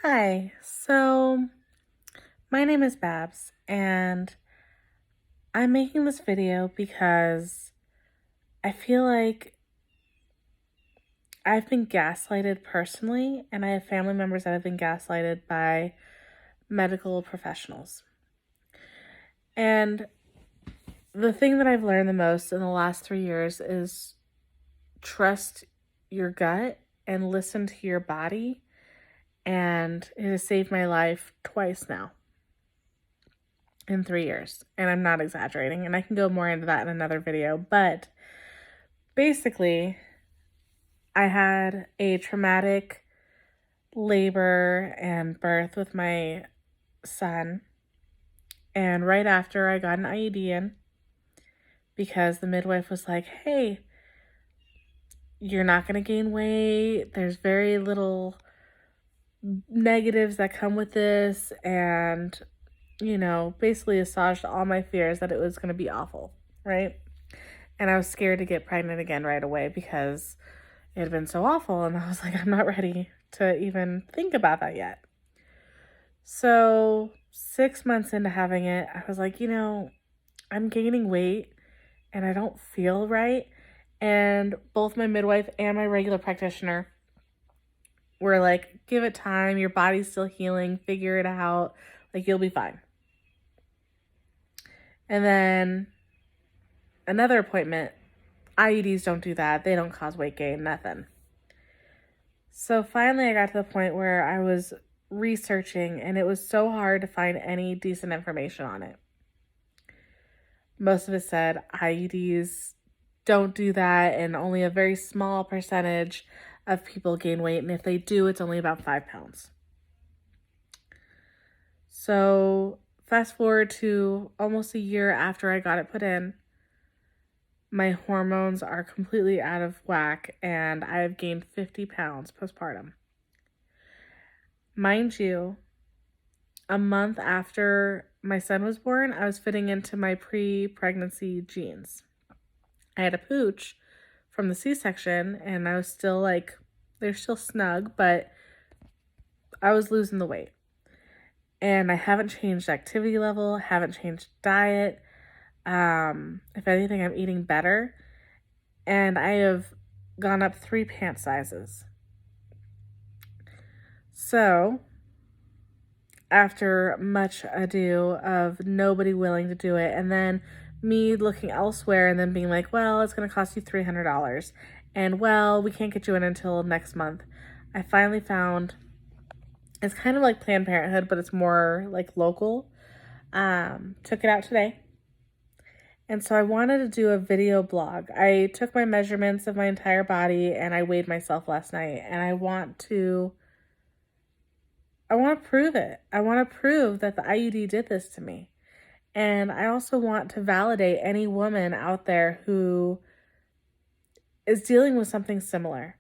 Hi, so my name is Babs, and I'm making this video because I feel like I've been gaslighted personally, and I have family members that have been gaslighted by medical professionals. And the thing that I've learned the most in the last 3 years is trust your gut and listen to your body, and it has saved my life twice now. In 3 years, and I'm not exaggerating, and I can go more into that in another video, but basically I had a traumatic labor and birth with my son, and right after I got an IUD in because the midwife was like, hey, you're not going to gain weight, there's very little negatives that come with this, and basically assuaged all my fears that it was going to be awful, right? And I was scared to get pregnant again right away because it had been so awful. And I was like, I'm not ready to even think about that yet. So 6 months into having it, I was like, I'm gaining weight and I don't feel right. And both my midwife and my regular practitioner were like, give it time. Your body's still healing. Figure it out. Like, you'll be fine. And then another appointment, IUDs don't do that. They don't cause weight gain, nothing. So finally I got to the point where I was researching and it was so hard to find any decent information on it. Most of it said IUDs don't do that and only a very small percentage of people gain weight. And if they do, it's only about 5 pounds. So fast forward to almost a year after I got it put in, my hormones are completely out of whack and I have gained 50 pounds postpartum. Mind you, a month after my son was born, I was fitting into my pre-pregnancy jeans. I had a pooch from the C-section and I was still like, they're still snug, but I was losing the weight. And I haven't changed activity level, haven't changed diet. If anything, I'm eating better. And I have gone up 3 pant sizes. So, after much ado of nobody willing to do it, and then me looking elsewhere and then being like, well, it's going to cost you $300. And, well, we can't get you in until next month. I finally found, it's kind of like Planned Parenthood, but it's more like local. Took it out today. And so I wanted to do a video blog. I took my measurements of my entire body and I weighed myself last night. And I want to prove it. I want to prove that the IUD did this to me. And I also want to validate any woman out there who is dealing with something similar.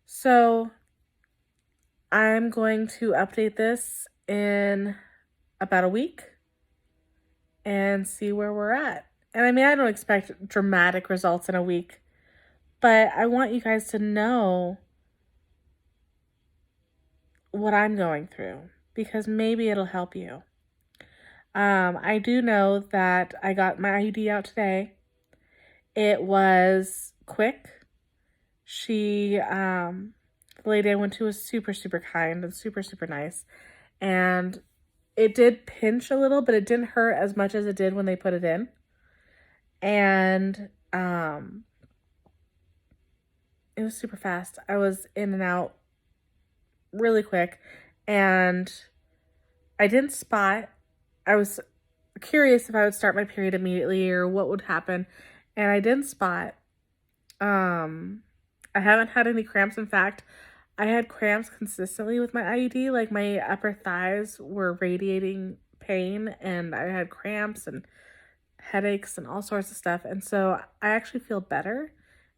So I'm going to update this in about a week and see where we're at. And I mean, I don't expect dramatic results in a week, but I want you guys to know what I'm going through because maybe it'll help you. I do know that I got my IUD out today. It was quick. The lady I went to was super, super kind and super, super nice. And it did pinch a little, but it didn't hurt as much as it did when they put it in. And it was super fast. I was in and out really quick. And I didn't spot. I was curious if I would start my period immediately or what would happen. And I didn't spot. I haven't had any cramps. In fact, I had cramps consistently with my IUD. Like, my upper thighs were radiating pain and I had cramps and headaches and all sorts of stuff. And so I actually feel better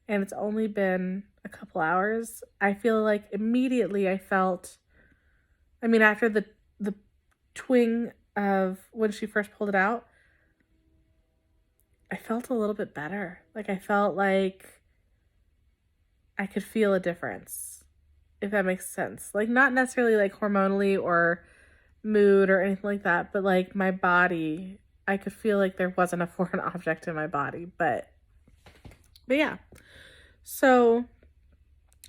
and it's only been a couple hours. I feel like immediately I felt, after the twing of when she first pulled it out, I felt a little bit better. Like, I felt like I could feel a difference. if that makes sense. Like, not necessarily like hormonally or mood or anything like that, but like my body, I could feel like there wasn't a foreign object in my body. But yeah. So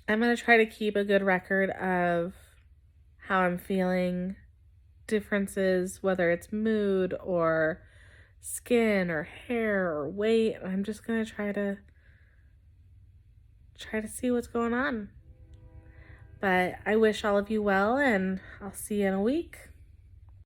I'm going to try to keep a good record of how I'm feeling, differences, whether it's mood or skin or hair or weight. I'm just going to try to see what's going on. But I wish all of you well, and I'll see you in a week.